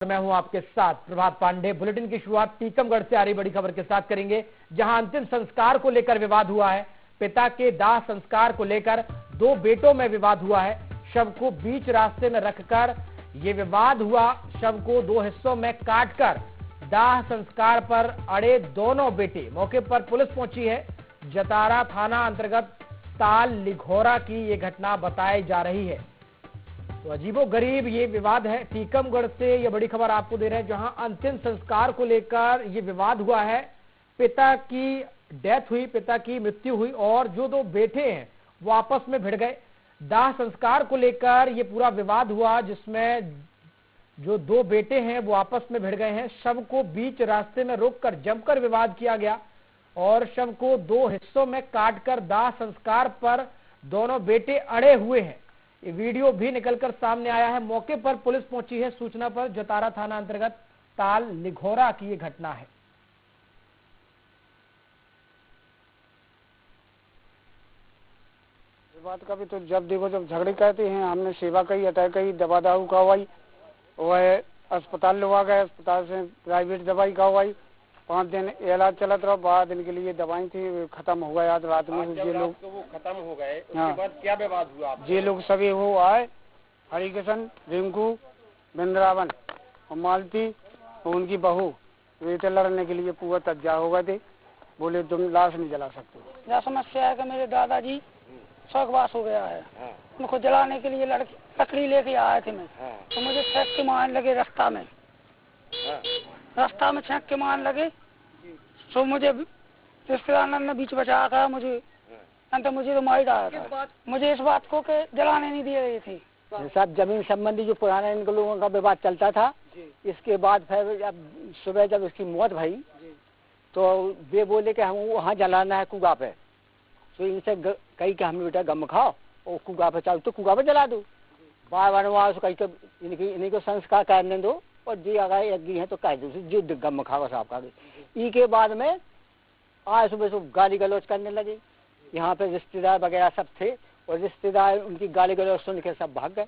मैं हूं आपके साथ प्रभात पांडे। बुलेटिन की शुरुआत टीकमगढ़ से आ रही बड़ी खबर के साथ करेंगे, जहां अंतिम संस्कार को लेकर विवाद हुआ है। पिता के दाह संस्कार को लेकर दो बेटों में विवाद हुआ है। शव को बीच रास्ते में रखकर यह विवाद हुआ। शव को दो हिस्सों में काटकर दाह संस्कार पर अड़े दोनों बेटे। मौके पर पुलिस पहुंची है। जतारा थाना अंतर्गत ताल लिघोरा की यह घटना बताई जा रही है। तो अजीबोगरीब ये विवाद है। टीकमगढ़ से ये बड़ी खबर आपको दे रहे हैं, जहां अंतिम संस्कार को लेकर ये विवाद हुआ है। पिता की डेथ हुई, पिता की मृत्यु हुई और जो दो बेटे हैं वो आपस में भिड़ गए। दाह संस्कार को लेकर ये पूरा विवाद हुआ, जिसमें जो दो बेटे हैं वो आपस में भिड़ गए हैं। शव को बीच रास्ते में रोककर जमकर विवाद किया गया और शव को दो हिस्सों में काटकर दाह संस्कार पर दोनों बेटे अड़े हुए हैं। ये वीडियो भी निकलकर सामने आया है। मौके पर पुलिस पहुंची है। सूचना पर जतारा थाना अंतर्गत ताल लिघोरा की ये घटना है। इस बात का भी तो जब देखो जब झगड़े कहते हैं, हमने सेवा कही, अटैक कही, दवा दारू करवाई, वह अस्पताल लगा गए, अस्पताल से प्राइवेट दवाई करवाई। 5 दिन इलाज चलत रहा। 12 दिन के लिए दवाई थी, खत्म हो गया। आज रात में ये लोग वो खत्म हो गए, उसके बाद क्या विवाद हुआ? ये लोग सभी हो आए, हरिकिशन, रिंकू, वृंदावन और मालती और उनकी बहू, वे लड़ने के लिए पूरा तज्जा हो गए थे। बोले तुम लाश नहीं जला सकते। यह समस्या है कि मेरे दादाजी स्वर्गवास हो गया है। उनको जलाने के लिए लकड़ी लेके आए थे मैं। तो मुझे छेक के मारने लगे रास्ता में। रास्ता में छेक के मारने लगे। तो मुझे रिश्तेदार ने बीच बचा था। मुझे तो मार डाला था। मुझे इस बात को के जलाने नहीं दिए गए थे। सब जमीन संबंधी जो पुराने इन लोगों का विवाद चलता था। इसके बाद फिर अब सुबह जब इसकी मौत भई तो वे बोले कि हम वहाँ जलाना है कुआ पे। तो इनसे कही कि हम बेटा गम खाओ और कुआ पे चाहो तो कुआ पे जला दो। बार बार वहाँ कही तो इन्हीं को संस्कार करने दो और जी अगर यज्ञ है तो कह दो जो गम खाओ साहब का। ई के बाद में आज सुबह सुबह गाली गलौज करने लगे। यहाँ पे रिश्तेदार वगैरह सब थे और रिश्तेदार उनकी गाली गलौज सुन के सब भाग गए।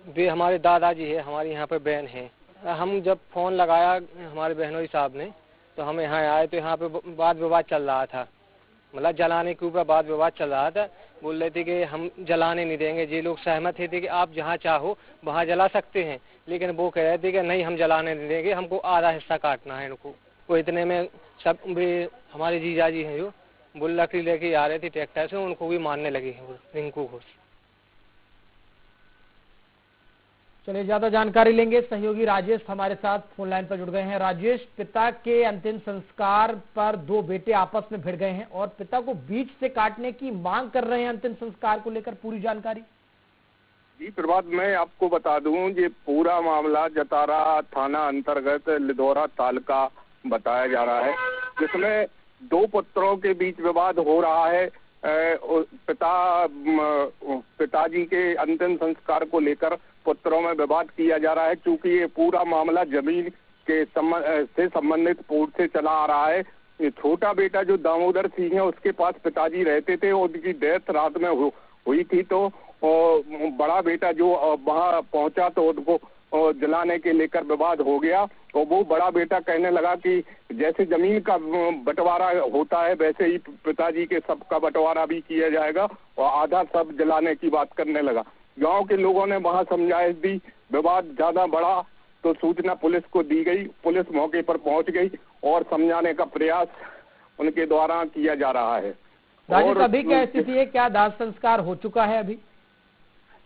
वे हमारे दादाजी है, हमारी यहाँ पे बहन है। हम जब फोन लगाया हमारे बहनोई साहब ने तो हम यहाँ आए तो यहाँ पे वाद विवाद चल रहा था। मतलब जलाने के ऊपर वाद विवाद चल रहा था। बोल रहे थे कि हम जलाने नहीं देंगे। ये लोग सहमत थे कि आप जहाँ चाहो वहाँ जला सकते हैं, लेकिन वो कह रहे थे कि नहीं हम जलाने नहीं देंगे, हमको आधा हिस्सा काटना है इनको। तो इतने में सब वे हमारे जीजा जी हैं जो वो लकड़ी लेके आ रहे थे ट्रैक्टर से, उनको भी मारने लगे हैं रिंकू को। चलिए ज्यादा जानकारी लेंगे। सहयोगी राजेश हमारे साथ फोन लाइन पर जुड़ गए हैं। राजेश, पिता के अंतिम संस्कार पर दो बेटे आपस में भिड़ गए हैं और पिता को बीच से काटने की मांग कर रहे हैं। अंतिम संस्कार को लेकर पूरी जानकारी। जी प्रभात, मैं आपको बता दूं, ये पूरा मामला जतारा थाना अंतर्गत लिघोरा ताल का बताया जा रहा है, जिसमें दो पुत्रों के बीच विवाद हो रहा है। पिताजी के अंतिम संस्कार को लेकर पुत्रों में विवाद किया जा रहा है। चूंकि ये पूरा मामला जमीन के से संबंधित पूर्व से चला आ रहा है। ये छोटा बेटा जो दामोदर सिंह है, उसके पास पिताजी रहते थे और उनकी डेथ रात में हुई थी। तो बड़ा बेटा जो वहां पहुंचा तो उनको जलाने के लेकर विवाद हो गया। और वो बड़ा बेटा कहने लगा कि जैसे जमीन का बंटवारा होता है वैसे ही पिताजी के सब का बंटवारा भी किया जाएगा और आधा सब जलाने की बात करने लगा। गांव के लोगों ने वहां समझाइश दी। विवाद ज्यादा बढ़ा तो सूचना पुलिस को दी गई। पुलिस मौके पर पहुंच गई और समझाने का प्रयास उनके द्वारा किया जा रहा है। और अभी क्या स्थिति है? क्या दाह संस्कार हो चुका है अभी?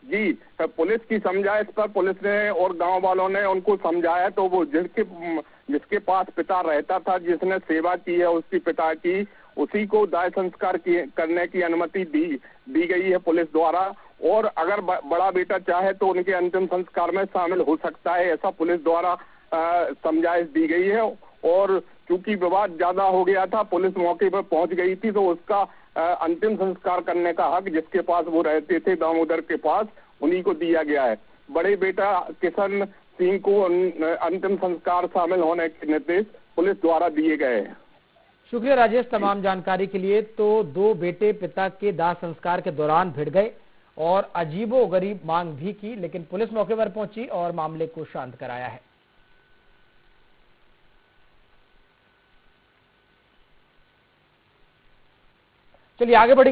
जी, पुलिस की समझाइश पर पुलिस ने और गांव वालों ने उनको समझाया तो वो जिसके पास पिता रहता था, जिसने सेवा की है उसकी पिता की, उसी को दाह संस्कार करने की अनुमति दी गई है पुलिस द्वारा। और अगर बड़ा बेटा चाहे तो उनके अंतिम संस्कार में शामिल हो सकता है, ऐसा पुलिस द्वारा समझाइश दी गई है। और चूंकि विवाद ज्यादा हो गया था, पुलिस मौके पर पहुंच गई थी, तो उसका अंतिम संस्कार करने का हक जिसके पास वो रहते थे दामोदर के पास, उन्हीं को दिया गया है। बड़े बेटा किशन सिंह को अंतिम संस्कार शामिल होने के निर्देश पुलिस द्वारा दिए गए हैं। शुक्रिया राजेश तमाम जानकारी के लिए। तो दो बेटे पिता के दाह संस्कार के दौरान भिड़ गए और अजीबोगरीब मांग भी की, लेकिन पुलिस मौके पर पहुंची और मामले को शांत कराया है। चलिए आगे बढ़ेंगे।